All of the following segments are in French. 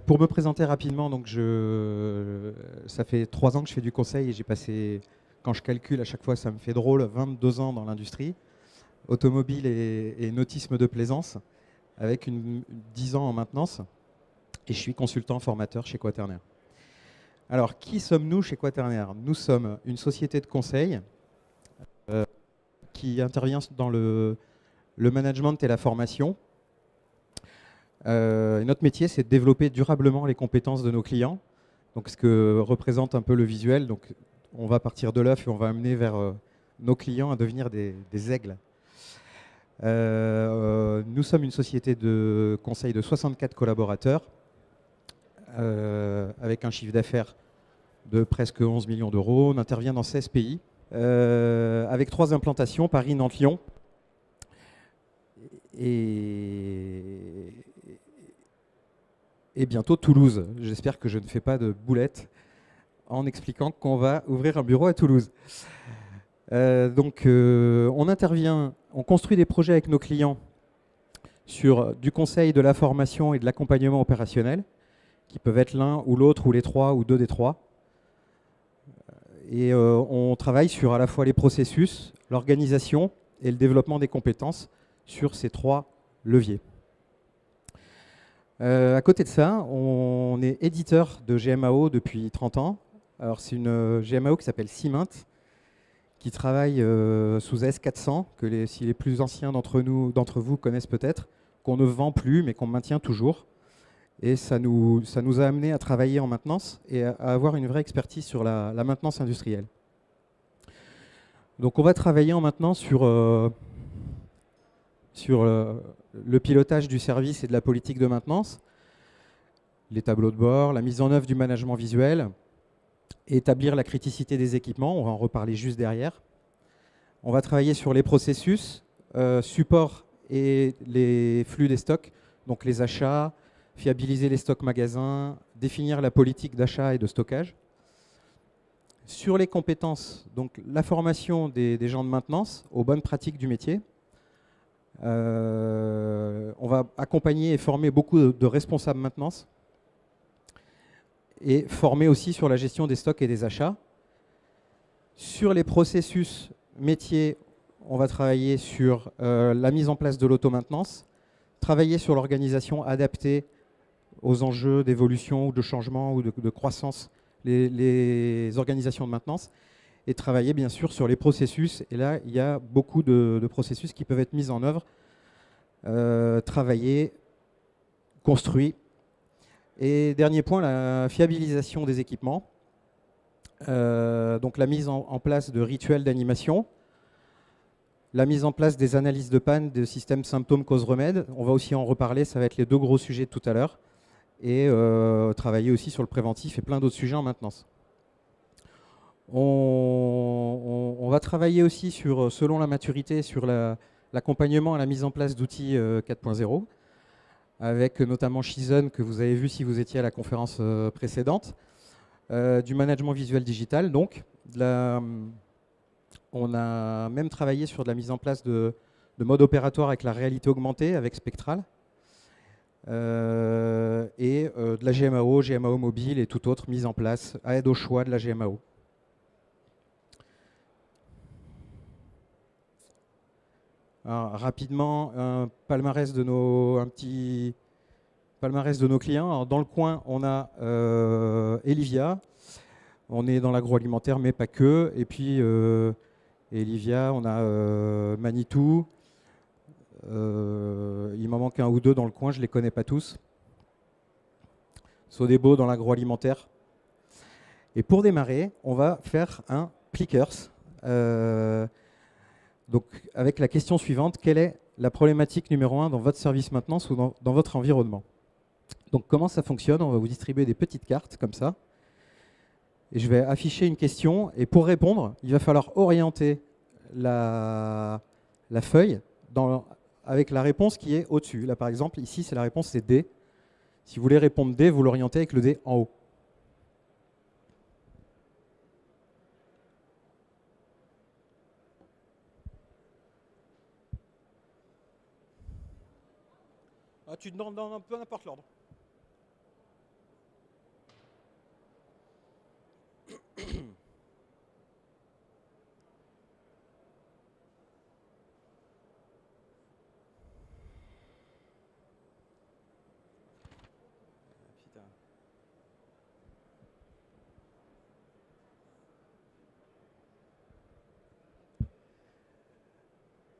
Pour me présenter rapidement, donc ça fait 3 ans que je fais du conseil et j'ai passé, quand je calcule à chaque fois, ça me fait drôle, 22 ans dans l'industrie, automobile et nautisme de plaisance, avec 10 ans en maintenance. Et je suis consultant formateur chez Quaternaire. Alors, qui sommes-nous chez Quaternaire? Nous sommes une société de conseil qui intervient dans le management et la formation. Notre métier, c'est de développer durablement les compétences de nos clients. Donc, ce que représente un peu le visuel. Donc, on va partir de l'œuf et on va amener vers nos clients à devenir des aigles. Nous sommes une société de conseil de 64 collaborateurs avec un chiffre d'affaires de presque 11 millions d'euros. On intervient dans 16 pays avec 3 implantations, Paris, Nantes, Lyon. Et bientôt Toulouse. J'espère que je ne fais pas de boulettes en expliquant qu'on va ouvrir un bureau à Toulouse. On intervient, on construit des projets avec nos clients sur du conseil, de la formation et de l'accompagnement opérationnel, qui peuvent être l'un ou l'autre, ou les 3, ou 2 des 3. Et on travaille sur à la fois les processus, l'organisation et le développement des compétences sur ces 3 leviers. À côté de ça, on est éditeur de GMAO depuis 30 ans. Alors c'est une GMAO qui s'appelle Ciment, qui travaille sous S400, que si les plus anciens d'entre vous connaissent peut-être, qu'on ne vend plus mais qu'on maintient toujours. Et ça nous a amené à travailler en maintenance et à avoir une vraie expertise sur la maintenance industrielle. Donc on va travailler en maintenance sur le pilotage du service et de la politique de maintenance, les tableaux de bord, la mise en œuvre du management visuel, établir la criticité des équipements, on va en reparler juste derrière. On va travailler sur les processus, support et les flux des stocks, donc les achats, fiabiliser les stocks magasins, définir la politique d'achat et de stockage. Sur les compétences, donc la formation des gens de maintenance aux bonnes pratiques du métier. On va accompagner et former beaucoup de responsables maintenance et former aussi sur la gestion des stocks et des achats. Sur les processus métiers, on va travailler sur la mise en place de l'auto-maintenance, travailler sur l'organisation adaptée aux enjeux d'évolution ou de changement ou de croissance, les organisations de maintenance, et travailler bien sûr sur les processus. Et là, il y a beaucoup de processus qui peuvent être mis en œuvre, travaillés, construits. Et dernier point, la fiabilisation des équipements. Donc la mise en place de rituels d'animation, la mise en place des analyses de panne, de systèmes symptômes cause-remède. On va aussi en reparler, ça va être les 2 gros sujets de tout à l'heure. Et travailler aussi sur le préventif et plein d'autres sujets en maintenance. On va travailler aussi sur, selon la maturité, sur l'accompagnement et la mise en place d'outils 4.0, avec notamment Shizen, que vous avez vu si vous étiez à la conférence précédente, du management visuel digital. Donc, on a même travaillé sur de la mise en place de mode opératoire avec la réalité augmentée, avec Spectral, et de la GMAO, GMAO mobile et toute autre mise en place, aide au choix de la GMAO. Alors, rapidement, un petit palmarès de nos clients. Alors, dans le coin, on a Elivia. On est dans l'agroalimentaire, mais pas que. Et puis, Elivia, on a Manitou. Il m'en manque un ou 2 dans le coin, je ne les connais pas tous. Sodebo dans l'agroalimentaire. Et pour démarrer, on va faire un Plickers. Donc, avec la question suivante, quelle est la problématique numéro 1 dans votre service maintenance ou dans votre environnement? Donc, comment ça fonctionne? On va vous distribuer des petites cartes comme ça. Et je vais afficher une question. Et pour répondre, il va falloir orienter la feuille avec la réponse qui est au-dessus. Là, par exemple, ici, la réponse, c'est D. Si vous voulez répondre D, vous l'orientez avec le D en haut. Tu demandes dans peu n'importe l'ordre.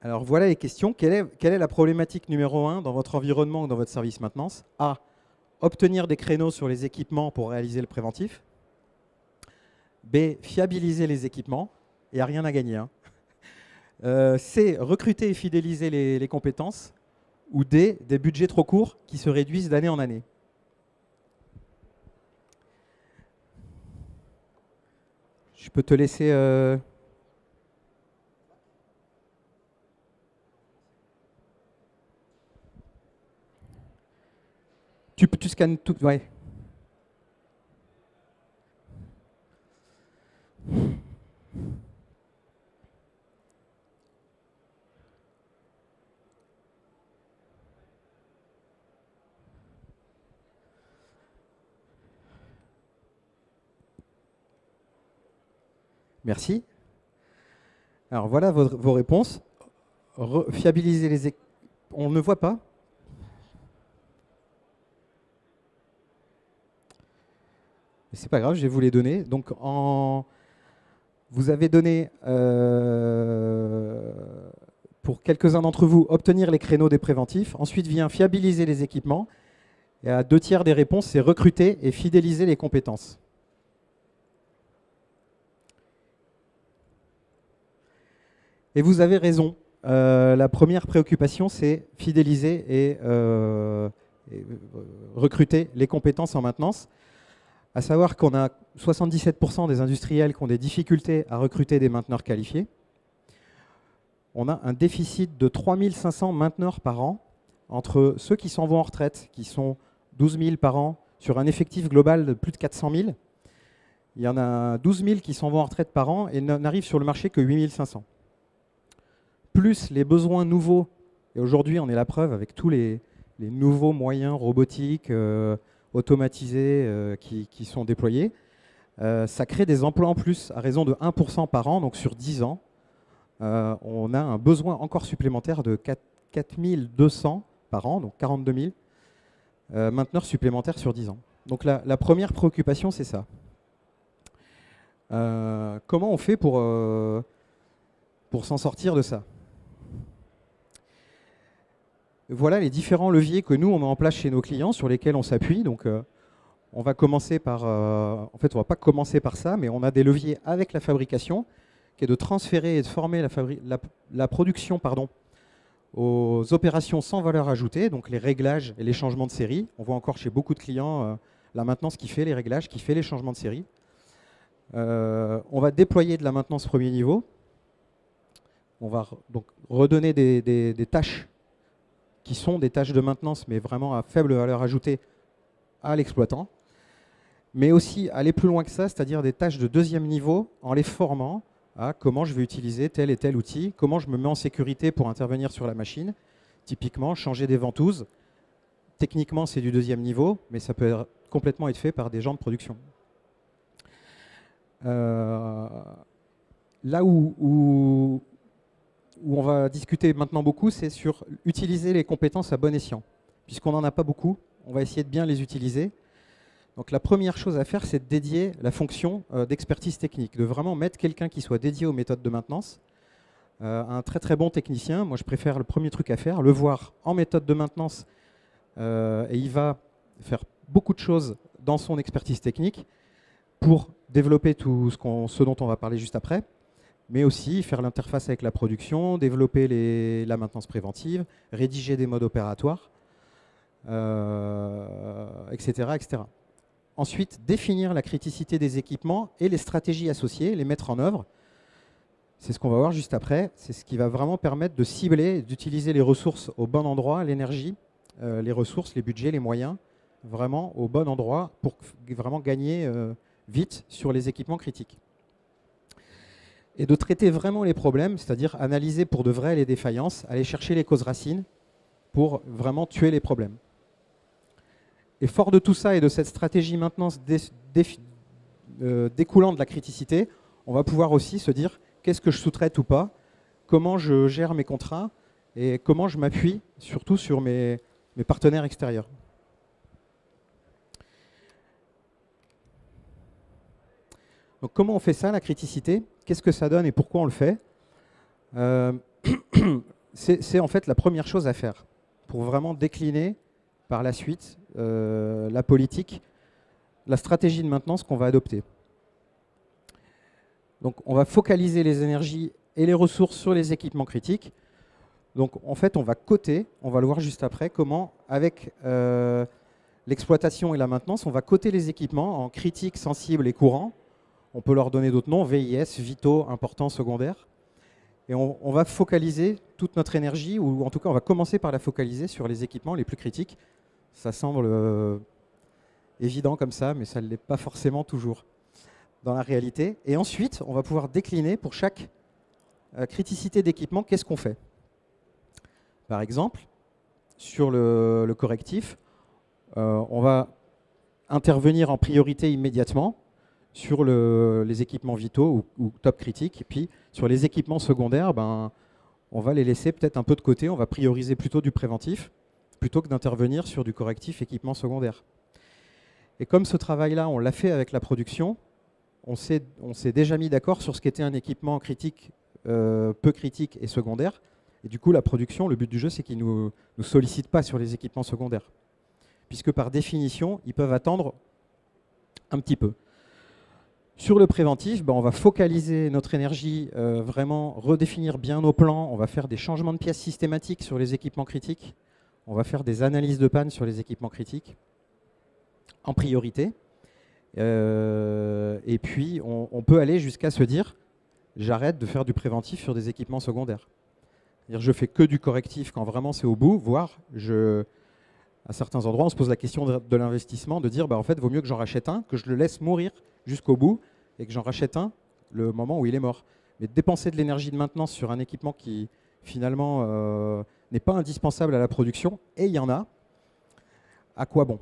Alors voilà les questions. Quelle est la problématique numéro 1 dans votre environnement ou dans votre service maintenance? A. Obtenir des créneaux sur les équipements pour réaliser le préventif. B. Fiabiliser les équipements. Il n'y a rien à gagner. Hein. C. Recruter et fidéliser les compétences. Ou D. Des budgets trop courts qui se réduisent d'année en année. Je peux te laisser... Tu scannes tout, ouais. Merci. Alors voilà vos réponses. Fiabiliser les équipements. On ne voit pas. C'est pas grave, je vais vous les donner. Donc, vous avez donné, pour quelques-uns d'entre vous, obtenir les créneaux des préventifs. Ensuite vient fiabiliser les équipements. Et à 2/3 des réponses, c'est recruter et fidéliser les compétences. Et vous avez raison. La première préoccupation, c'est fidéliser et recruter les compétences en maintenance. À savoir qu'on a 77% des industriels qui ont des difficultés à recruter des mainteneurs qualifiés. On a un déficit de 3500 mainteneurs par an entre ceux qui s'en vont en retraite, qui sont 12 000 par an, sur un effectif global de plus de 400 000. Il y en a 12 000 qui s'en vont en retraite par an et n'arrivent sur le marché que 8 500. Plus les besoins nouveaux, et aujourd'hui on est la preuve avec tous les nouveaux moyens robotiques, automatisés qui sont déployés, ça crée des emplois en plus à raison de 1% par an, donc sur 10 ans. On a un besoin encore supplémentaire de 4 200 par an, donc 42 000 mainteneurs supplémentaires sur 10 ans. Donc la première préoccupation, c'est ça. Comment on fait pour s'en sortir de ça? Voilà les différents leviers que nous, on met en place chez nos clients, sur lesquels on s'appuie. Donc, on va commencer par... en fait, on ne va pas commencer par ça, mais on a des leviers avec la fabrication, qui est de transférer et de former la production aux opérations sans valeur ajoutée, donc les réglages et les changements de série. On voit encore chez beaucoup de clients la maintenance qui fait les réglages, qui fait les changements de série. On va déployer de la maintenance premier niveau. On va donc redonner des tâches qui sont des tâches de maintenance, mais vraiment à faible valeur ajoutée à l'exploitant. Mais aussi aller plus loin que ça, c'est-à-dire des tâches de deuxième niveau en les formant à comment je vais utiliser tel et tel outil, comment je me mets en sécurité pour intervenir sur la machine. Typiquement, changer des ventouses. Techniquement, c'est du deuxième niveau, mais ça peut complètement être fait par des gens de production. Là où on va discuter maintenant beaucoup, c'est sur utiliser les compétences à bon escient. Puisqu'on n'en a pas beaucoup, on va essayer de bien les utiliser. Donc la première chose à faire, c'est de dédier la fonction d'expertise technique, de vraiment mettre quelqu'un qui soit dédié aux méthodes de maintenance, un très très bon technicien. Moi, je préfère le premier truc à faire, le voir en méthode de maintenance, et il va faire beaucoup de choses dans son expertise technique pour développer tout ce dont on va parler juste après, mais aussi faire l'interface avec la production, développer la maintenance préventive, rédiger des modes opératoires, etc., etc. Ensuite, définir la criticité des équipements et les stratégies associées, les mettre en œuvre. C'est ce qu'on va voir juste après. C'est ce qui va vraiment permettre de cibler, d'utiliser les ressources au bon endroit, l'énergie, les ressources, les budgets, les moyens, vraiment au bon endroit pour vraiment gagner vite sur les équipements critiques. Et de traiter vraiment les problèmes, c'est-à-dire analyser pour de vrai les défaillances, aller chercher les causes racines pour vraiment tuer les problèmes. Et fort de tout ça et de cette stratégie maintenance découlant de la criticité, on va pouvoir aussi se dire qu'est-ce que je sous-traite ou pas, comment je gère mes contrats et comment je m'appuie surtout sur mes partenaires extérieurs. Donc comment on fait ça, la criticité? Qu'est-ce que ça donne et pourquoi on le fait? C'est en fait la première chose à faire pour vraiment décliner par la suite la politique, la stratégie de maintenance qu'on va adopter. Donc on va focaliser les énergies et les ressources sur les équipements critiques. Donc en fait on va coter, on va le voir juste après, comment avec l'exploitation et la maintenance, on va coter les équipements en critiques, sensibles et courants. On peut leur donner d'autres noms, VIS, vitaux, importants, secondaires. Et on va focaliser toute notre énergie, ou en tout cas on va commencer par la focaliser sur les équipements les plus critiques. Ça semble évident comme ça, mais ça ne l'est pas forcément toujours dans la réalité. Et ensuite, on va pouvoir décliner pour chaque criticité d'équipement, qu'est-ce qu'on fait. Par exemple, sur le correctif, on va intervenir en priorité immédiatement sur les équipements vitaux ou top critiques. Et puis sur les équipements secondaires, on va les laisser peut-être un peu de côté. On va prioriser plutôt du préventif plutôt que d'intervenir sur du correctif équipement secondaire. Et comme ce travail-là, on l'a fait avec la production, on s'est déjà mis d'accord sur ce qu'était un équipement critique, peu critique et secondaire. Et du coup, la production, le but du jeu, c'est qu'ils ne nous sollicitent pas sur les équipements secondaires. Puisque par définition, ils peuvent attendre un petit peu. Sur le préventif, on va focaliser notre énergie, vraiment redéfinir bien nos plans. On va faire des changements de pièces systématiques sur les équipements critiques. On va faire des analyses de panne sur les équipements critiques en priorité. Et puis, on peut aller jusqu'à se dire, j'arrête de faire du préventif sur des équipements secondaires. C'est-à-dire, je fais que du correctif quand vraiment c'est au bout, voire à certains endroits, on se pose la question de l'investissement, de dire, en fait, il vaut mieux que j'en rachète un, que je le laisse mourir jusqu'au bout, et que j'en rachète un le moment où il est mort. Mais dépenser de l'énergie de maintenance sur un équipement qui, finalement, n'est pas indispensable à la production, et il y en a, à quoi bon?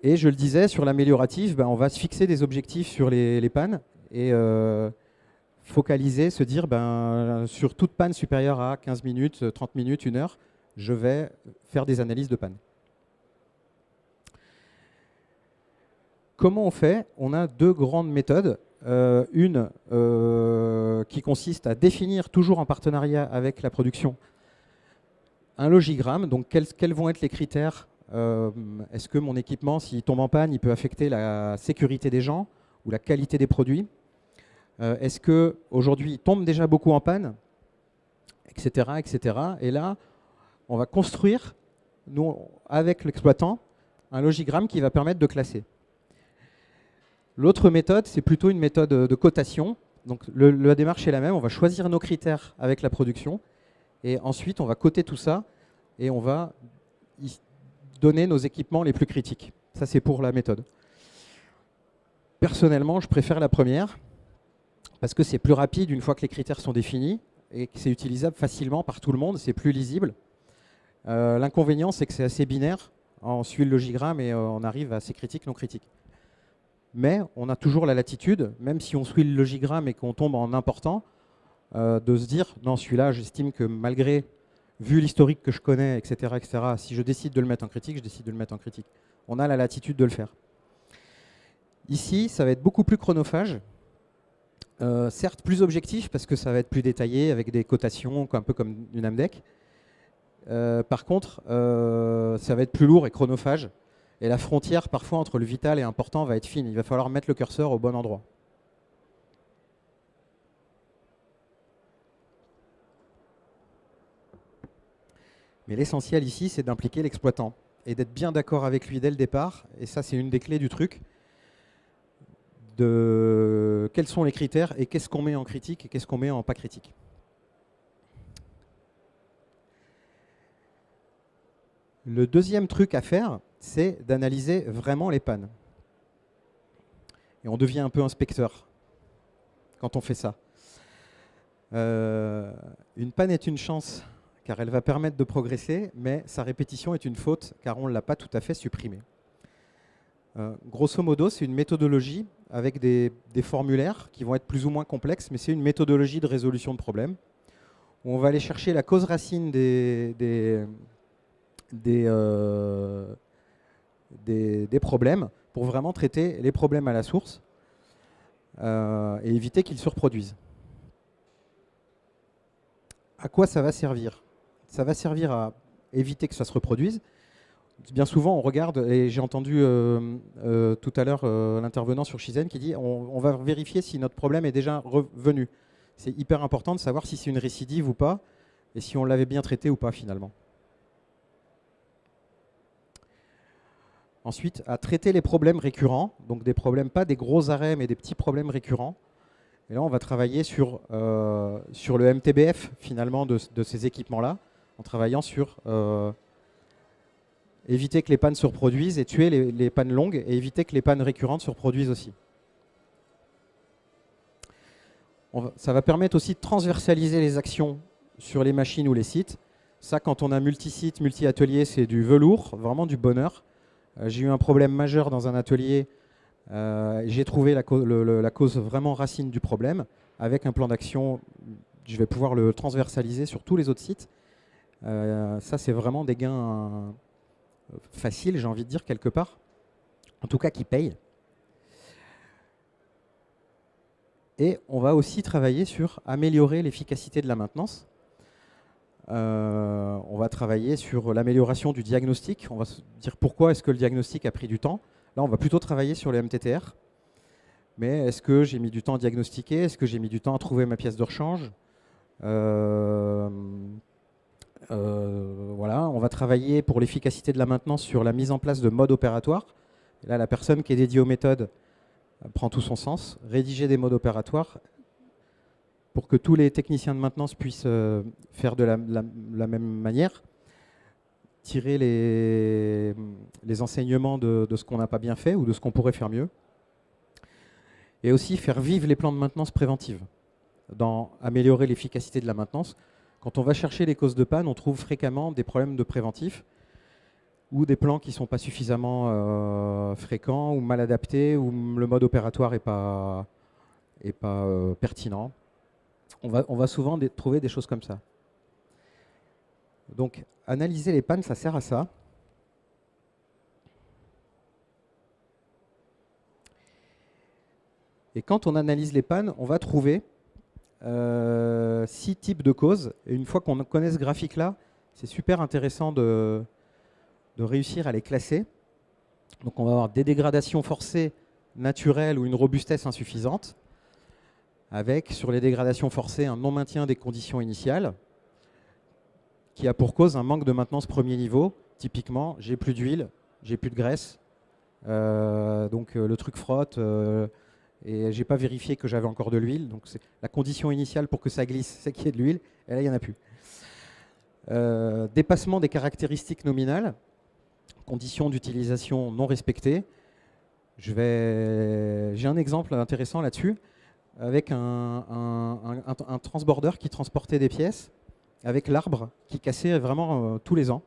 Et je le disais, sur l'amélioratif, on va se fixer des objectifs sur les pannes, et focaliser, se dire, sur toute panne supérieure à 15 minutes, 30 minutes, 1 heure, je vais faire des analyses de panne. Comment on fait? On a 2 grandes méthodes. Une qui consiste à définir, toujours en partenariat avec la production, un logigramme. Donc quels vont être les critères? Est-ce que mon équipement, s'il tombe en panne, il peut affecter la sécurité des gens ou la qualité des produits? Est-ce qu'aujourd'hui, il tombe déjà beaucoup en panne, etc., etc. Et là, on va construire, nous, avec l'exploitant, un logigramme qui va permettre de classer. L'autre méthode, c'est plutôt une méthode de cotation. Donc la démarche est la même, on va choisir nos critères avec la production, et ensuite on va coter tout ça, et on va donner nos équipements les plus critiques. Ça, c'est pour la méthode. Personnellement, je préfère la première, parce que c'est plus rapide une fois que les critères sont définis, et que c'est utilisable facilement par tout le monde, c'est plus lisible. L'inconvénient, c'est que c'est assez binaire. On suit le logigramme et on arrive à ces critiques, non critiques. Mais on a toujours la latitude, même si on suit le logigramme et qu'on tombe en important, de se dire, non, celui-là, j'estime que malgré, vu l'historique que je connais, etc., si je décide de le mettre en critique, je décide de le mettre en critique. On a la latitude de le faire. Ici, ça va être beaucoup plus chronophage. Certes, plus objectif, parce que ça va être plus détaillé, avec des cotations, un peu comme une AMDEC. Par contre, ça va être plus lourd et chronophage. Et la frontière, parfois, entre le vital et important va être fine. Il va falloir mettre le curseur au bon endroit. Mais l'essentiel ici, c'est d'impliquer l'exploitant et d'être bien d'accord avec lui dès le départ. Et ça, c'est une des clés du truc. De quels sont les critères et qu'est-ce qu'on met en critique et qu'est-ce qu'on met en pas critique. Le deuxième truc à faire, c'est d'analyser vraiment les pannes. Et on devient un peu inspecteur quand on fait ça. Une panne est une chance car elle va permettre de progresser, mais sa répétition est une faute, car on ne l'a pas tout à fait supprimée. Grosso modo, c'est une méthodologie avec des formulaires qui vont être plus ou moins complexes, mais c'est une méthodologie de résolution de problèmes, où on va aller chercher la cause racine des problèmes pour vraiment traiter les problèmes à la source et éviter qu'ils se reproduisent. À quoi ça va servir? Ça va servir à éviter que ça se reproduise. Bien souvent, on regarde, et j'ai entendu tout à l'heure l'intervenant sur Shizen qui dit on va vérifier si notre problème est déjà revenu. C'est hyper important de savoir si c'est une récidive ou pas, et si on l'avait bien traité ou pas finalement. Ensuite, à traiter les problèmes récurrents, donc des problèmes, pas des gros arrêts, mais des petits problèmes récurrents. Et là, on va travailler sur le MTBF finalement de ces équipements-là, en travaillant sur éviter que les pannes se reproduisent et tuer les pannes longues et éviter que les pannes récurrentes se reproduisent aussi. Ça va permettre aussi de transversaliser les actions sur les machines ou les sites. Ça, quand on a multi-site, multi-atelier, c'est du velours, vraiment du bonheur. J'ai eu un problème majeur dans un atelier. J'ai trouvé la cause vraiment racine du problème. Avec un plan d'action, je vais pouvoir le transversaliser sur tous les autres sites. Ça, c'est vraiment des gains faciles, j'ai envie de dire, quelque part. En tout cas, qui payent. Et on va aussi travailler sur améliorer l'efficacité de la maintenance. On va travailler sur l'amélioration du diagnostic. On va se dire pourquoi est-ce que le diagnostic a pris du temps. Là, on va plutôt travailler sur les MTTR. Mais est-ce que j'ai mis du temps à diagnostiquer? Est-ce que j'ai mis du temps à trouver ma pièce de rechange? Voilà, on va travailler pour l'efficacité de la maintenance sur la mise en place de modes opératoires. Et là, la personne qui est dédiée aux méthodes prend tout son sens. Rédiger des modes opératoires pour que tous les techniciens de maintenance puissent faire de la même manière, tirer les enseignements de ce qu'on n'a pas bien fait ou de ce qu'on pourrait faire mieux, et aussi faire vivre les plans de maintenance préventive, dans améliorer l'efficacité de la maintenance. Quand on va chercher les causes de panne, on trouve fréquemment des problèmes de préventif ou des plans qui ne sont pas suffisamment fréquents ou mal adaptés, ou le mode opératoire n'est pas pertinent. On va souvent trouver des choses comme ça. Donc, analyser les pannes, ça sert à ça. Et quand on analyse les pannes, on va trouver 6 types de causes. Et une fois qu'on connaît ce graphique-là, c'est super intéressant de réussir à les classer. Donc, on va avoir des dégradations forcées naturelles ou une robustesse insuffisante, avec, sur les dégradations forcées, un non-maintien des conditions initiales, qui a pour cause un manque de maintenance premier niveau. Typiquement, j'ai plus d'huile, j'ai plus de graisse, donc le truc frotte, et j'ai pas vérifié que j'avais encore de l'huile. Donc la condition initiale pour que ça glisse, c'est qu'il y ait de l'huile, et là, il n'y en a plus. Dépassement des caractéristiques nominales, conditions d'utilisation non respectées. J'ai un exemple intéressant là-dessus, avec un transborder qui transportait des pièces, avec l'arbre qui cassait vraiment tous les ans.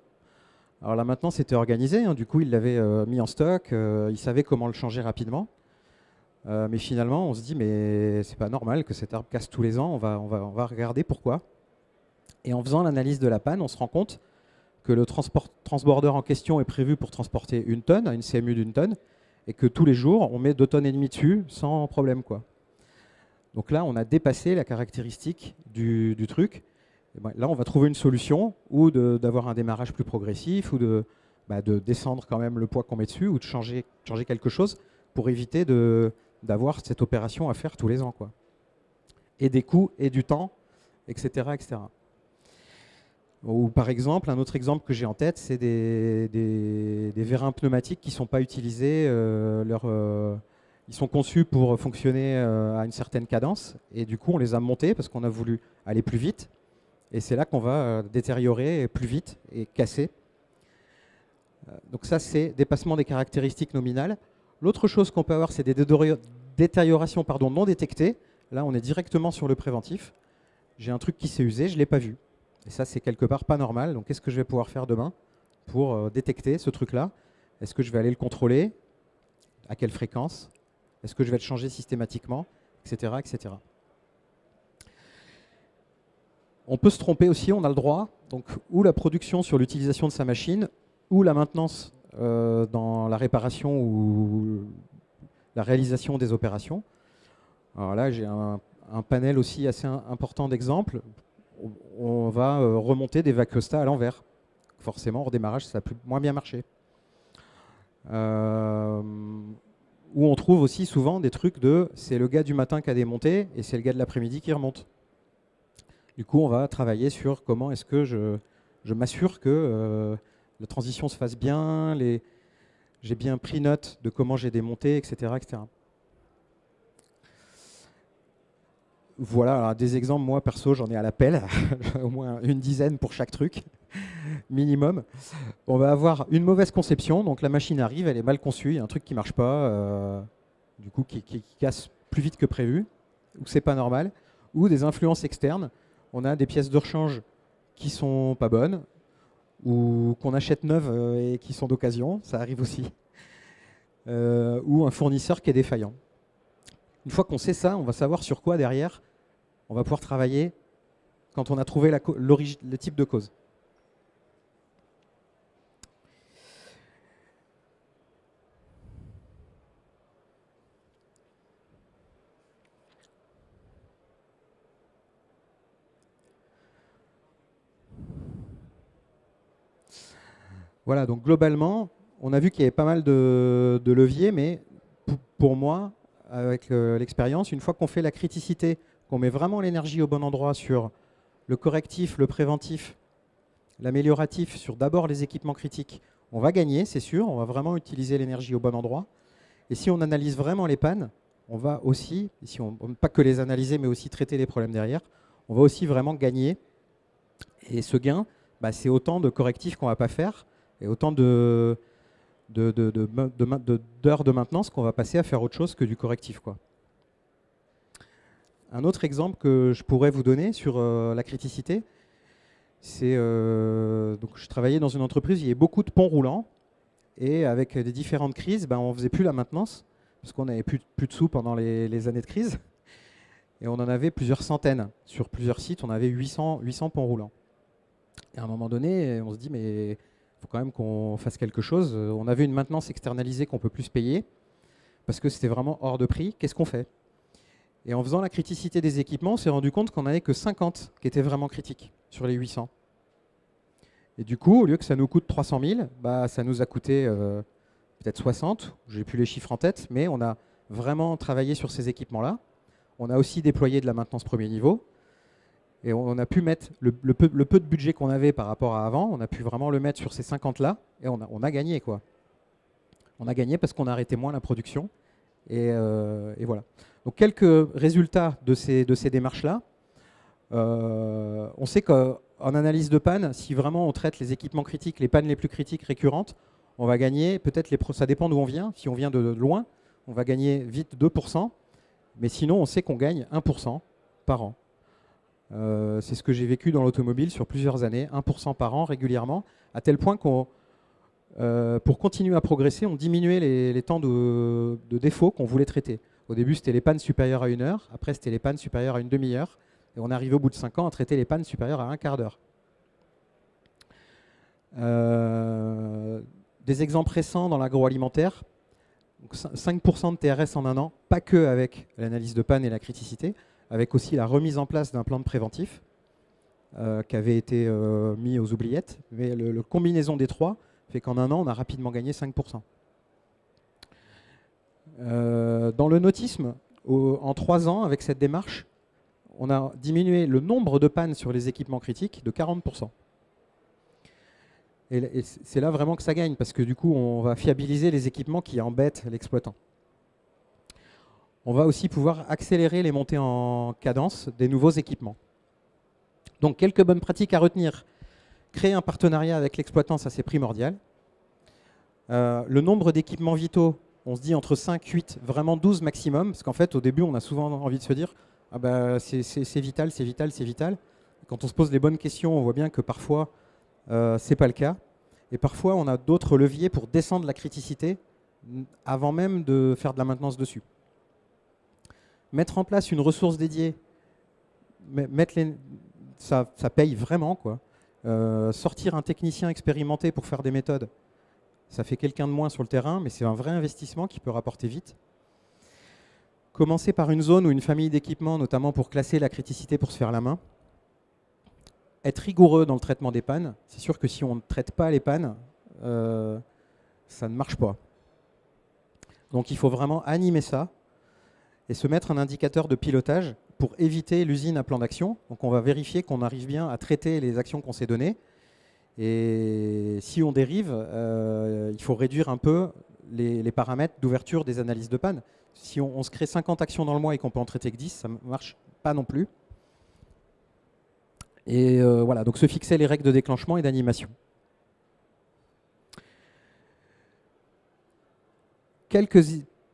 Alors là maintenant c'était organisé, hein, du coup il l'avait mis en stock, il savait comment le changer rapidement. Mais finalement on se dit mais c'est pas normal que cet arbre casse tous les ans, on va regarder pourquoi. Et en faisant l'analyse de la panne, on se rend compte que le transborder en question est prévu pour transporter 1 tonne, une CMU d'1 tonne, et que tous les jours on met 2,5 tonnes dessus sans problème, quoi. Donc là, on a dépassé la caractéristique du truc. Et ben, là, on va trouver une solution, ou d'avoir un démarrage plus progressif, ou de descendre quand même le poids qu'on met dessus, ou de changer quelque chose pour éviter d'avoir cette opération à faire tous les ans, quoi. Et des coûts, et du temps, etc. etc. Ou par exemple, un autre exemple que j'ai en tête, c'est des vérins pneumatiques qui ne sont pas utilisés. Ils sont conçus pour fonctionner à une certaine cadence, et du coup on les a montés parce qu'on a voulu aller plus vite, et c'est là qu'on va détériorer plus vite et casser. Donc ça, c'est dépassement des caractéristiques nominales. L'autre chose qu'on peut avoir, c'est des détériorations non détectées. Là on est directement sur le préventif. J'ai un truc qui s'est usé, je ne l'ai pas vu. Et ça, c'est quelque part pas normal. Donc, qu'est-ce que je vais pouvoir faire demain pour détecter ce truc-là? Est-ce que je vais aller le contrôler? À quelle fréquence? Est-ce que je vais le changer systématiquement? Etc., etc. On peut se tromper aussi, on a le droit. Donc, ou la production sur l'utilisation de sa machine, ou la maintenance dans la réparation ou la réalisation des opérations. Alors là, j'ai un panel aussi assez important d'exemples. On va remonter des vacuostats à l'envers. Forcément, au redémarrage, ça a moins bien marché. Où on trouve aussi souvent des trucs de c'est le gars du matin qui a démonté et c'est le gars de l'après-midi qui remonte. Du coup, on va travailler sur comment est-ce que je m'assure que la transition se fasse bien, j'ai bien pris note de comment j'ai démonté, etc., etc. Voilà, alors des exemples, moi perso, j'en ai à l'appel, au moins une dizaine pour chaque truc, minimum. On va avoir une mauvaise conception, donc la machine arrive, elle est mal conçue, il y a un truc qui ne marche pas, du coup qui casse plus vite que prévu, ou c'est pas normal, ou des influences externes. On a des pièces de rechange qui sont pas bonnes, ou qu'on achète neuves et qui sont d'occasion, ça arrive aussi, ou un fournisseur qui est défaillant. Une fois qu'on sait ça, on va savoir sur quoi derrière on va pouvoir travailler quand on a trouvé le type de cause. Voilà, donc globalement, on a vu qu'il y avait pas mal de leviers, mais pour moi, avec l'expérience, une fois qu'on fait la criticité, qu'on met vraiment l'énergie au bon endroit sur le correctif, le préventif, l'amélioratif, sur d'abord les équipements critiques, on va gagner, c'est sûr, on va vraiment utiliser l'énergie au bon endroit. Et si on analyse vraiment les pannes, on va aussi, pas que les analyser, mais aussi traiter les problèmes derrière, on va aussi vraiment gagner. Et ce gain, bah, c'est autant de correctifs qu'on ne va pas faire, et autant d'heures de maintenance qu'on va passer à faire autre chose que du correctif, quoi. Un autre exemple que je pourrais vous donner sur la criticité, c'est donc je travaillais dans une entreprise, il y avait beaucoup de ponts roulants, et avec les différentes crises, ben, on ne faisait plus la maintenance, parce qu'on n'avait plus de sous pendant les années de crise, et on en avait plusieurs centaines. Sur plusieurs sites, on avait 800 ponts roulants. Et à un moment donné, on se dit, mais il faut quand même qu'on fasse quelque chose. On avait une maintenance externalisée qu'on ne peut plus se payer, parce que c'était vraiment hors de prix. Qu'est-ce qu'on fait? Et en faisant la criticité des équipements, on s'est rendu compte qu'on n'avait que 50 qui étaient vraiment critiques sur les 800. Et du coup, au lieu que ça nous coûte 300 000, bah, ça nous a coûté peut-être 60, j'ai plus les chiffres en tête, mais on a vraiment travaillé sur ces équipements-là. On a aussi déployé de la maintenance premier niveau. Et on a pu mettre le peu de budget qu'on avait par rapport à avant, on a pu vraiment le mettre sur ces 50-là, et on a gagné, quoi. On a gagné parce qu'on a arrêté moins la production. Et voilà. Donc quelques résultats de ces démarches-là. On sait qu'en analyse de panne, si vraiment on traite les équipements critiques, les pannes les plus critiques récurrentes, on va gagner, peut-être, ça dépend d'où on vient. Si on vient de loin, on va gagner vite 2%. Mais sinon, on sait qu'on gagne 1% par an. C'est ce que j'ai vécu dans l'automobile sur plusieurs années, 1% par an régulièrement, à tel point qu'on, pour continuer à progresser, on diminuait les temps de défaut qu'on voulait traiter. Au début, c'était les pannes supérieures à 1 heure, après c'était les pannes supérieures à une demi-heure, et on est arrivé au bout de 5 ans à traiter les pannes supérieures à un quart d'heure. Des exemples récents dans l'agroalimentaire, 5% de TRS en un an, pas que avec l'analyse de panne et la criticité, avec aussi la remise en place d'un plan de préventif qui avait été mis aux oubliettes. Mais la combinaison des trois fait qu'en un an, on a rapidement gagné 5%. Dans le nautisme, en 3 ans, avec cette démarche, on a diminué le nombre de pannes sur les équipements critiques de 40%. Et c'est là vraiment que ça gagne, parce que du coup, on va fiabiliser les équipements qui embêtent l'exploitant. On va aussi pouvoir accélérer les montées en cadence des nouveaux équipements. Donc, quelques bonnes pratiques à retenir. Créer un partenariat avec l'exploitant, ça c'est primordial. Le nombre d'équipements vitaux, on se dit entre 5, 8, vraiment 12 maximum, parce qu'en fait, au début, on a souvent envie de se dire ah bah, c'est vital, c'est vital, c'est vital. quand on se pose les bonnes questions, on voit bien que parfois, ce n'est pas le cas. Et parfois, on a d'autres leviers pour descendre la criticité avant même de faire de la maintenance dessus. Mettre en place une ressource dédiée, ça paye vraiment, quoi. Sortir un technicien expérimenté pour faire des méthodes, ça fait quelqu'un de moins sur le terrain, mais c'est un vrai investissement qui peut rapporter vite. Commencer par une zone ou une famille d'équipements, notamment pour classer la criticité pour se faire la main. Être rigoureux dans le traitement des pannes. C'est sûr que si on ne traite pas les pannes, ça ne marche pas. Donc il faut vraiment animer ça et se mettre un indicateur de pilotage pour éviter l'usine à plan d'action. Donc on va vérifier qu'on arrive bien à traiter les actions qu'on s'est données. Et si on dérive, il faut réduire un peu les paramètres d'ouverture des analyses de panne. Si on se crée 50 actions dans le mois et qu'on peut en traiter que 10, ça ne marche pas non plus. Et voilà, donc se fixer les règles de déclenchement et d'animation.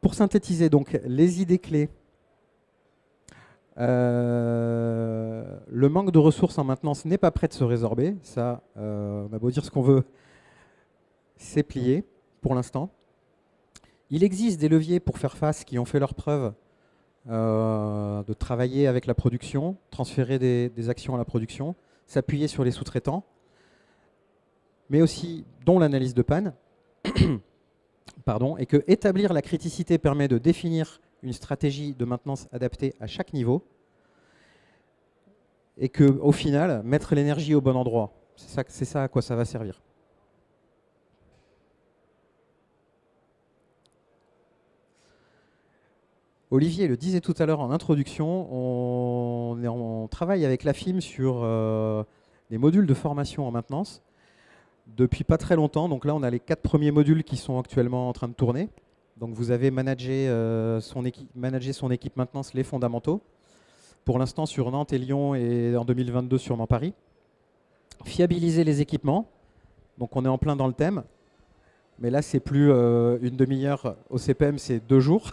Pour synthétiser donc les idées clés, le manque de ressources en maintenance n'est pas prêt de se résorber. Ça, on a beau dire ce qu'on veut, c'est plié pour l'instant. Il existe des leviers pour faire face qui ont fait leur preuve de travailler avec la production, transférer des actions à la production, s'appuyer sur les sous-traitants, mais aussi dont l'analyse de panne. Pardon, et que établir la criticité permet de définir une stratégie de maintenance adaptée à chaque niveau, et que, au final, mettre l'énergie au bon endroit, c'est ça à quoi ça va servir. Olivier le disait tout à l'heure en introduction, on travaille avec la FIM sur les modules de formation en maintenance depuis pas très longtemps. Donc là, on a les 4 premiers modules qui sont actuellement en train de tourner. Donc vous avez managé son équipe maintenance, les fondamentaux. Pour l'instant sur Nantes et Lyon et en 2022 sûrement Paris. Fiabiliser les équipements. Donc on est en plein dans le thème. Mais là, c'est plus une demi-heure au CPM, c'est 2 jours.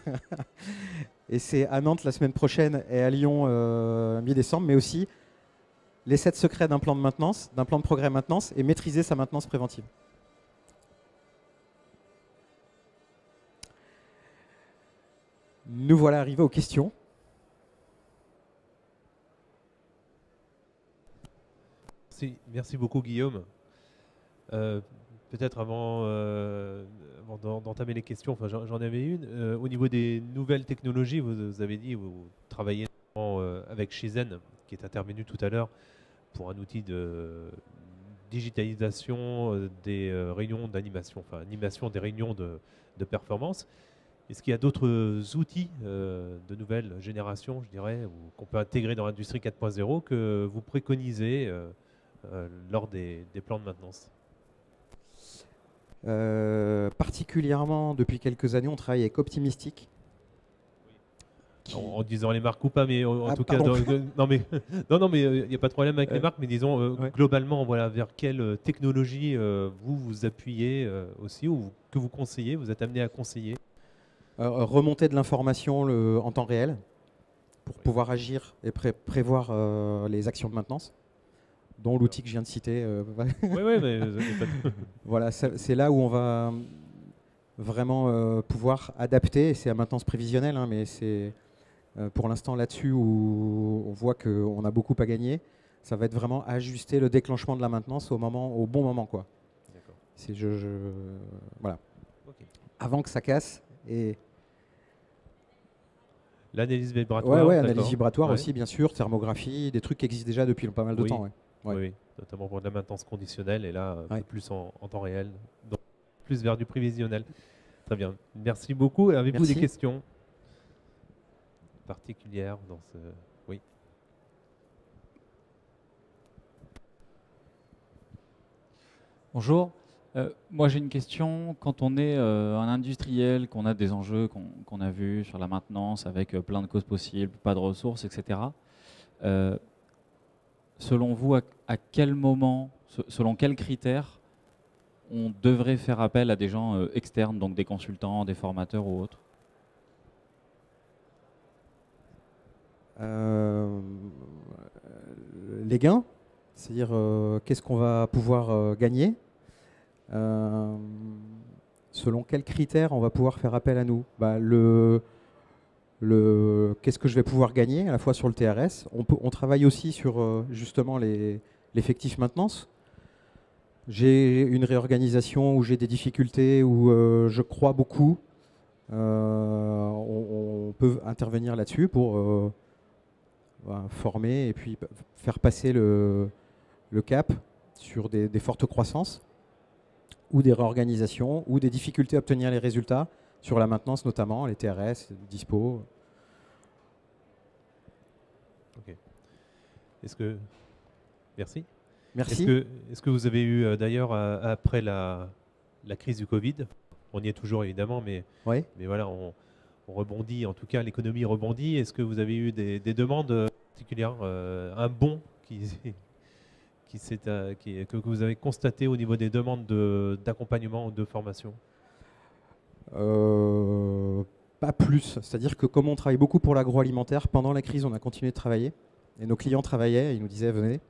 Et c'est à Nantes la semaine prochaine et à Lyon mi-décembre, mais aussi les 7 secrets d'un plan de maintenance, d'un plan de progrès maintenance et maîtriser sa maintenance préventive. Nous voilà arrivés aux questions. Merci beaucoup Guillaume. Peut-être avant d'entamer les questions, enfin, j'en avais une. Au niveau des nouvelles technologies, vous avez dit, vous travaillez avec Shizen, qui est intervenu tout à l'heure, pour un outil de digitalisation des réunions d'animation, enfin animation des réunions de performance. Est-ce qu'il y a d'autres outils de nouvelle génération, je dirais, qu'on peut intégrer dans l'industrie 4.0 que vous préconisez lors des plans de maintenance? Particulièrement, depuis quelques années, on travaille avec Optimistic. En disant les marques ou pas, mais en tout pardon. cas, non mais il n'y a pas de problème avec les marques, mais disons ouais. globalement, voilà, vers quelle technologie vous appuyez aussi ou que vous conseillez, vous êtes amené à conseiller? Remonter de l'information en temps réel pour pouvoir agir et prévoir les actions de maintenance, dont l'outil que je viens de citer. Oui, mais voilà, c'est là où on va vraiment pouvoir adapter. C'est la maintenance prévisionnelle, hein, mais c'est pour l'instant là-dessus où on voit qu'on a beaucoup à gagner. Ça va être vraiment ajuster le déclenchement de la maintenance au bon moment, quoi. C'est voilà. Okay. Avant que ça casse. Et l'analyse vibratoire. Ouais, analyse vibratoire aussi, bien sûr, thermographie, des trucs qui existent déjà depuis pas mal de temps. Ouais. Oui, notamment pour de la maintenance conditionnelle et là, un peu plus en temps réel, donc plus vers du prévisionnel. Très bien, merci beaucoup. Avez-vous des questions particulières dans ce... Oui. Bonjour. Moi j'ai une question. Quand on est un industriel, qu'on a des enjeux qu'on a vus sur la maintenance avec plein de causes possibles, pas de ressources, etc. Selon vous, à quel moment, selon quels critères, on devrait faire appel à des gens externes, donc des consultants, des formateurs ou autres? Les gains C'est-à-dire qu'est-ce qu'on va pouvoir gagner, selon quels critères on va pouvoir faire appel à nous. Qu'est-ce que je vais pouvoir gagner à la fois sur le TRS. On travaille aussi sur justement l'effectif maintenance. J'ai une réorganisation où j'ai des difficultés, où je crois beaucoup. On peut intervenir là-dessus pour former et puis faire passer le cap sur des fortes croissances ou des réorganisations ou des difficultés à obtenir les résultats sur la maintenance notamment, les TRS, dispo. Ok. Merci. Merci. Est-ce que vous avez eu d'ailleurs après la crise du Covid, on y est toujours évidemment, mais voilà, on rebondit, en tout cas l'économie rebondit. Est-ce que vous avez eu des demandes particulières, un bond que vous avez constaté au niveau des demandes d'accompagnement ou de formation? Pas plus. C'est-à-dire que comme on travaille beaucoup pour l'agroalimentaire, pendant la crise, on a continué de travailler. Et nos clients travaillaient, ils nous disaient « venez ».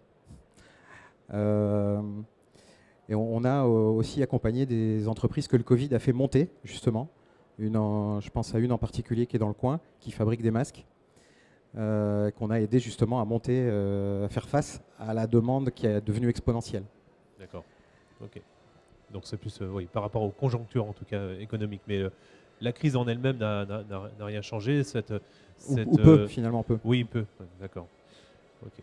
Et on a aussi accompagné des entreprises que le Covid a fait monter, justement. Je pense à une en particulier qui est dans le coin, qui fabrique des masques, qu'on a aidé justement à monter, à faire face à la demande qui est devenue exponentielle. D'accord. Ok. Donc c'est plus par rapport aux conjonctures en tout cas économiques. Mais la crise en elle-même n'a rien changé. Ou peu, finalement peu. Oui, peu. D'accord. Ok.